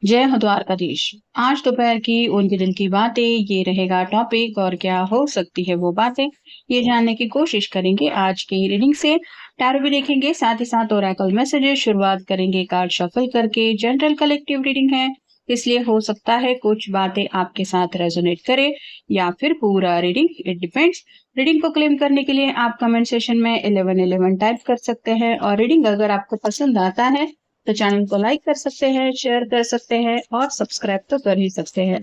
जय हो द्वारकाधीश। आज दोपहर की उनके दिल की बातें ये रहेगा टॉपिक और क्या हो सकती है वो बातें ये जानने की कोशिश करेंगे आज की रीडिंग से। टैरो भी देखेंगे साथ ही साथ ओरेकल मैसेजेस शुरुआत करेंगे कार्ड शफल करके। जनरल कलेक्टिव रीडिंग है इसलिए हो सकता है कुछ बातें आपके साथ रेजोनेट करे या फिर पूरा रीडिंग इट डिपेंड्स। रीडिंग को क्लेम करने के लिए आप कमेंट सेशन में 1111 टाइप कर सकते हैं और रीडिंग अगर आपको पसंद आता है तो चैनल को लाइक कर सकते हैं, शेयर कर सकते हैं और सब्सक्राइब तो कर ही सकते हैं।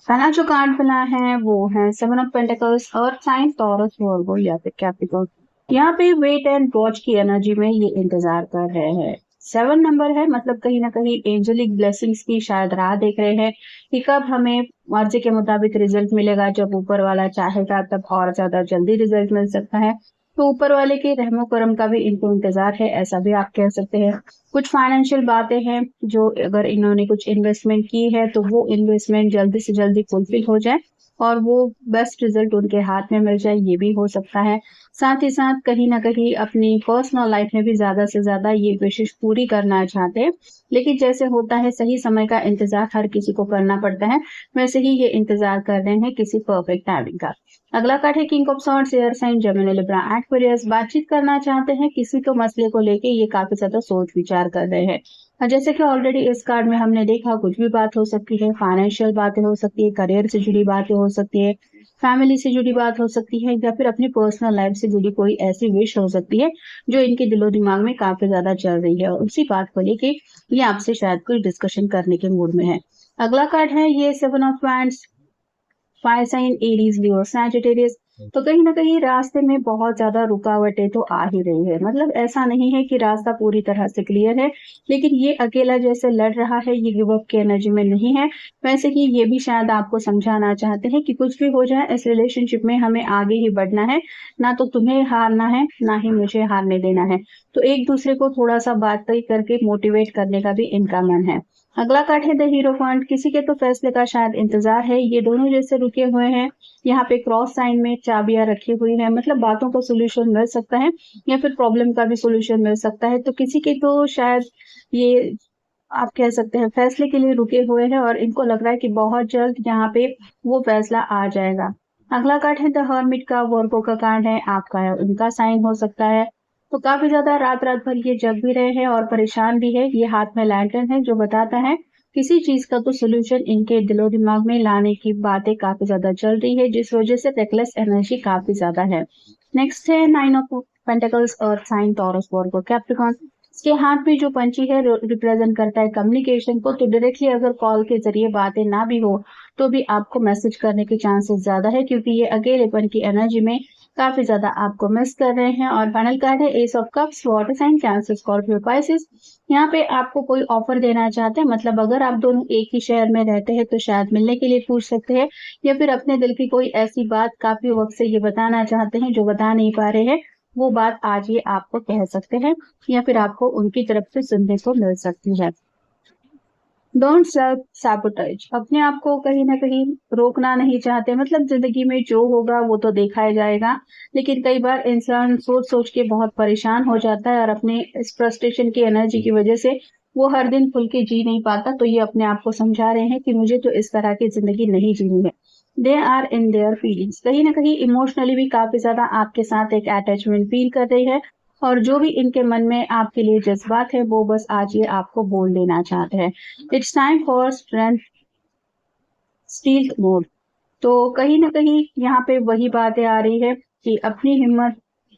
पहला जो कार्ड बना है वो है 7 ऑफ पेंटिकल्स और साइन टॉरस वर्गो या फिर कैप्रिकॉर्न। यहाँ पे वेट एंड वॉच की एनर्जी में ये इंतजार कर रहे हैं। 7 नंबर है मतलब कहीं ना कहीं एंजेलिक ब्लेसिंग्स की शायद राह देख रहे हैं कि कब हमें मर्जी के मुताबिक रिजल्ट मिलेगा। जब ऊपर वाला चाहेगा तब और ज्यादा जल्दी रिजल्ट मिल सकता है। तो ऊपर वाले के रहमो करम का भी इनको इंतजार है, ऐसा भी आप कह सकते हैं। कुछ फाइनेंशियल बातें हैं जो अगर इन्होंने कुछ इन्वेस्टमेंट की है तो वो इन्वेस्टमेंट जल्दी से जल्दी फुलफिल हो जाए और वो बेस्ट रिजल्ट उनके हाथ में मिल जाए, ये भी हो सकता है। साथ ही साथ कहीं ना कहीं अपनी पर्सनल लाइफ में भी ज्यादा से ज्यादा ये विशेष पूरी करना चाहते हैं। लेकिन जैसे होता है सही समय का इंतजार हर किसी को करना पड़ता है, वैसे ही ये इंतजार कर रहे हैं किसी परफेक्ट टाइमिंग का। अगला कार्ड है king of swords, air sign Gemini Libra Aquarius. बातचीत करना चाहते हैं किसी तो मसले को लेके ये काफी ज्यादा सोच विचार कर रहे हैं। और जैसे कि ऑलरेडी इस कार्ड में हमने देखा कुछ भी बात हो सकती है, फाइनेंशियल बातें हो सकती है, करियर से जुड़ी बातें हो सकती है, फैमिली से जुड़ी बात हो सकती है या फिर अपनी पर्सनल लाइफ से जुड़ी कोई ऐसी विश हो सकती है जो इनके दिलो दिमाग में काफी ज्यादा चल रही है और उसी बात को लेके ये आपसे शायद कुछ डिस्कशन करने के मूड में है। अगला कार्ड है ये 7 of wands, fire sign Aries Leo Sagittarius. तो कहीं ना कहीं रास्ते में बहुत ज्यादा रुकावटें तो आ ही रही है, मतलब ऐसा नहीं है कि रास्ता पूरी तरह से क्लियर है, लेकिन ये अकेला जैसे लड़ रहा है, ये गिव अप की एनर्जी में नहीं है। वैसे कि ये भी शायद आपको समझाना चाहते हैं कि कुछ भी हो जाए इस रिलेशनशिप में हमें आगे ही बढ़ना है, ना तो तुम्हें हारना है ना ही मुझे हारने देना है। तो एक दूसरे को थोड़ा सा बात करके मोटिवेट करने का भी इनका मन है। अगला कार्ड है द हीरोफंट, किसी के तो फैसले का शायद इंतजार है। ये दोनों जैसे रुके हुए हैं, यहाँ पे क्रॉस साइन में चाबियां रखी हुई है, मतलब बातों का सोल्यूशन मिल सकता है या फिर प्रॉब्लम का भी सोल्यूशन मिल सकता है। तो किसी के तो शायद ये आप कह सकते हैं फैसले के लिए रुके हुए हैं और इनको लग रहा है कि बहुत जल्द यहाँ पे वो फैसला आ जाएगा। अगला कार्ड है द हर्मिट का, वर्गो का कार्ड है, आपका है उनका साइन हो सकता है। तो काफी ज्यादा रात रात भर ये जग भी रहे हैं और परेशान भी है। ये हाथ में लैंटर्न है जो बताता है किसी चीज का तो सोल्यूशन इनके दिलो दिमाग में लाने की बातें काफी ज्यादा चल रही है, जिस वजह से रेकलेस एनर्जी काफी ज्यादा है। नेक्स्ट है 9 ऑफ पेंटिकल्स और साइन टॉरस वर्गो कैप्रिकॉर्न। इसके हाथ में जो पंछी है रिप्रेजेंट करता है कम्युनिकेशन को। तो डायरेक्टली अगर कॉल के जरिए बातें ना भी हो तो भी आपको मैसेज करने के चांसेस ज्यादा है, क्योंकि ये अकेलेपन की एनर्जी में काफी ज्यादा आपको मिस कर रहे हैं। और फाइनल कार्ड है ace of cups, water sign Cancer Scorpio Pisces. यहाँ पे आपको कोई ऑफर देना चाहते हैं, मतलब अगर आप दोनों एक ही शहर में रहते हैं तो शायद मिलने के लिए पूछ सकते हैं या फिर अपने दिल की कोई ऐसी बात काफी वक्त से ये बताना चाहते हैं जो बता नहीं पा रहे हैं, वो बात आज ये आपको कह सकते हैं या फिर आपको उनकी तरफ से सुनने को मिल सकती है। डोंट सेल्फ सैबोटेज, अपने आप को कहीं ना कहीं रोकना नहीं चाहते, मतलब जिंदगी में जो होगा वो तो देखा ही जाएगा। लेकिन कई बार इंसान सोच सोच के बहुत परेशान हो जाता है और अपने इस फ्रस्ट्रेशन की एनर्जी की वजह से वो हर दिन खुल के जी नहीं पाता। तो ये अपने आप को समझा रहे हैं कि मुझे तो इस तरह की जिंदगी नहीं जीनी है। They are in their feelings, कहीं ना कहीं इमोशनली भी काफी ज्यादा आपके साथ एक अटैचमेंट फील कर रही है और जो भी इनके मन में आपके लिए जज्बात है वो बस आज ये आपको बोल देना चाहते हैं। It's time for strength steel mode. तो कहीं ना कहीं यहाँ पे वही बातें आ रही है कि अपनी हिम्मत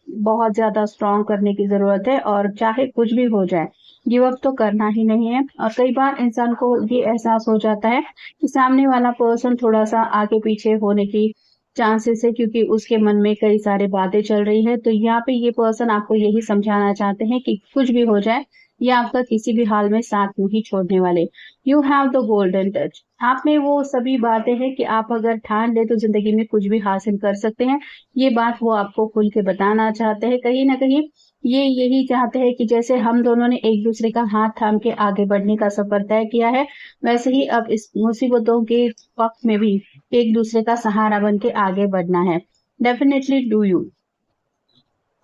बहुत ज्यादा स्ट्रांग करने की जरूरत है और चाहे कुछ भी हो जाए गिव अप तो करना ही नहीं है। और कई बार इंसान को ये एहसास हो जाता है कि सामने वाला पर्सन थोड़ा सा आगे पीछे होने की चांसेस है क्योंकि उसके मन में कई सारी बातें चल रही है। तो यहाँ पे ये पर्सन आपको यही समझाना चाहते हैं कि कुछ भी हो जाए ये आपका किसी भी हाल में साथ नहीं छोड़ने वाले। You have the golden touch. आप में वो सभी बातें हैं कि आप अगर ठान ले तो जिंदगी में कुछ भी हासिल कर सकते हैं। ये बात वो आपको खुल के बताना चाहते हैं। कहीं ना कहीं ये यही चाहते हैं कि जैसे हम दोनों ने एक दूसरे का हाथ थाम के आगे बढ़ने का सफर तय किया है वैसे ही अब इस मुसीबतों के वक्त में भी एक दूसरे का सहारा बन के आगे बढ़ना है। Definitely do you.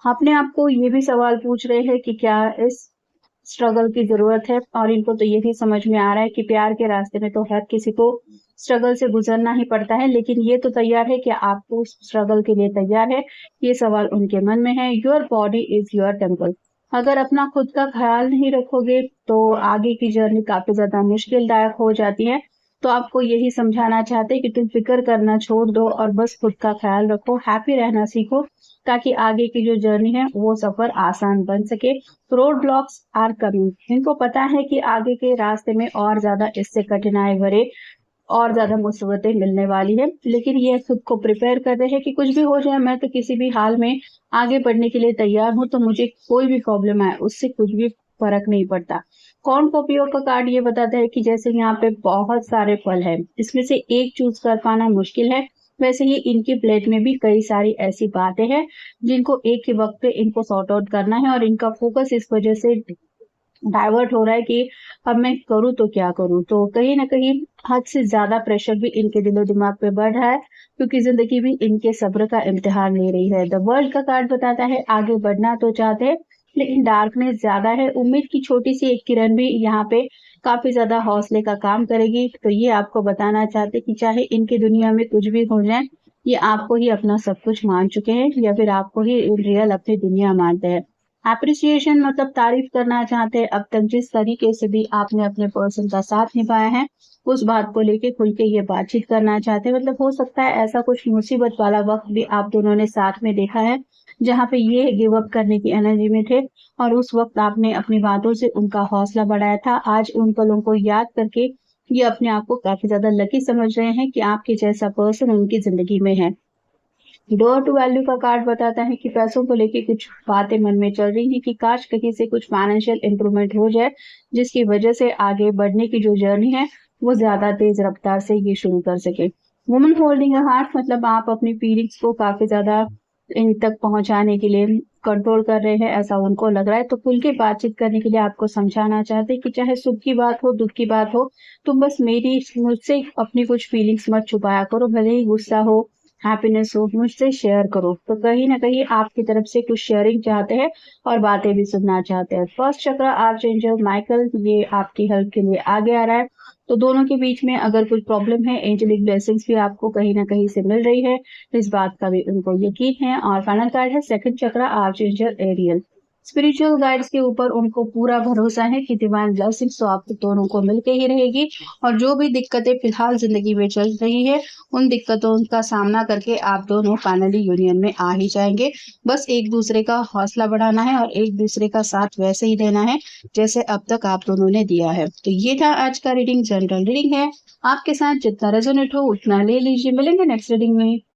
अपने आप को ये भी सवाल पूछ रहे हैं कि क्या इस स्ट्रगल की जरूरत है। और इनको तो यही समझ में आ रहा है कि प्यार के रास्ते में तो हर किसी को स्ट्रगल से गुजरना ही पड़ता है, लेकिन ये तो तैयार है कि आपको उस स्ट्रगल के लिए तैयार है। ये सवाल उनके मन में है। Your body is your temple. अगर अपना खुद का ख्याल नहीं रखोगे तो आगे की जर्नी काफी ज्यादा मुश्किलदायक हो जाती है। तो आपको यही समझाना चाहते हैं कि तुम फिक्र करना छोड़ दो और बस खुद का ख्याल रखो, हैप्पी रहना सीखो ताकि आगे की जो जर्नी है वो सफर आसान बन सके। Road blocks are coming. इनको पता है कि आगे के रास्ते में और ज्यादा इससे कठिनाई भरे और ज्यादा मुसीबतें मिलने वाली है, लेकिन ये खुद को प्रिपेयर कर रहे हैं कि कुछ भी हो जाए मैं तो किसी भी हाल में आगे बढ़ने के लिए तैयार हूँ। तो मुझे कोई भी प्रॉब्लम आए उससे कुछ भी फर्क नहीं पड़ता। कॉर्नकोपियो का कार्ड ये बताता है कि जैसे यहाँ पे बहुत सारे फल है इसमें से एक चूज कर पाना मुश्किल है, वैसे ही इनकी प्लेट में भी कई सारी ऐसी बातें हैं जिनको एक ही वक्त पे इनको सॉर्ट आउट करना है। और इनका फोकस इस वजह से डाइवर्ट हो रहा है कि अब मैं करूँ तो क्या करूँ। तो कहीं ना कहीं हद से ज्यादा प्रेशर भी इनके दिलो दिमाग पे बढ़ रहा है क्योंकि जिंदगी भी इनके सब्र का इम्तिहान ले रही है। द वर्ल्ड का कार्ड बताता है आगे बढ़ना तो चाहते हैं लेकिन डार्कनेस ज्यादा है। उम्मीद की छोटी सी एक किरण भी यहाँ पे काफी ज्यादा हौसले का काम करेगी। तो ये आपको बताना चाहते कि चाहे इनकी दुनिया में कुछ भी हो जाए ये आपको ही अपना सब कुछ मान चुके हैं या फिर आपको ही रियल अपनी दुनिया मानते हैं। एप्रिसिएशन मतलब तारीफ करना चाहते हैं। अब तक जिस तरीके से भी आपने अपने पर्सन का साथ निभाया है उस बात को लेके खुल के ये बातचीत करना चाहते हैं। मतलब हो सकता है ऐसा कुछ मुसीबत वाला वक्त भी आप दोनों ने साथ में देखा है जहाँ पे ये गिव अप करने की एनर्जी में थे और उस वक्त आपने अपनी बातों से उनका हौसला बढ़ाया था। आज उन पलों को याद करके ये अपने आप को काफी ज्यादा लकी समझ रहे हैं कि आपके जैसा पर्सन उनकी जिंदगी में है। डोर टू वैल्यू का कार्ड बताता है कि पैसों को लेके कुछ बातें मन में चल रही हैं कि काश कहीं से कुछ फाइनेंशियल इंप्रूवमेंट हो जाए जिसकी वजह से आगे बढ़ने की जो जर्नी है वो ज्यादा तेज रफ्तार से ये शुरू कर सके। वुमन होल्डिंग अ हार्ट मतलब आप अपनी फीलिंग्स को काफी ज्यादा इन तक पहुंचाने के लिए कंट्रोल कर रहे हैं ऐसा उनको लग रहा है। तो खुल के बातचीत करने के लिए आपको समझाना चाहते हैं कि चाहे सुख की बात हो दुख की बात हो तुम बस मेरी मुझसे अपनी कुछ फीलिंग्स मत छुपाया करो, भले ही गुस्सा हो हैप्पीनेस हो मुझसे शेयर करो। तो कहीं ना कहीं आपकी तरफ से कुछ शेयरिंग चाहते हैं और बातें भी सुनना चाहते हैं। फर्स्ट चक्र आर्चएंजल माइकल ये आपकी हेल्प के लिए आगे आ रहा है। तो दोनों के बीच में अगर कुछ प्रॉब्लम है एंजेलिक ब्लेसिंग्स भी आपको कहीं ना कहीं से मिल रही है, इस बात का भी उनको यकीन है। और फाइनल कार्ड है सेकंड चक्र आर्चएंजल एरियल। स्पिरिचुअल गाइड्स के ऊपर उनको पूरा भरोसा है कि डिवाइन ब्लेसिंग्स तो आप दोनों को मिलके ही रहेगी और जो भी दिक्कतें फिलहाल जिंदगी में चल रही है उन दिक्कतों का सामना करके आप दोनों फाइनली यूनियन में आ ही जाएंगे। बस एक दूसरे का हौसला बढ़ाना है और एक दूसरे का साथ वैसे ही देना है जैसे अब तक आप दोनों ने दिया है। तो ये था आज का रीडिंग, जनरल रीडिंग है। आपके साथ जितना रेजोनेट हो उतना ले लीजिए। मिलेंगे नेक्स्ट रीडिंग में।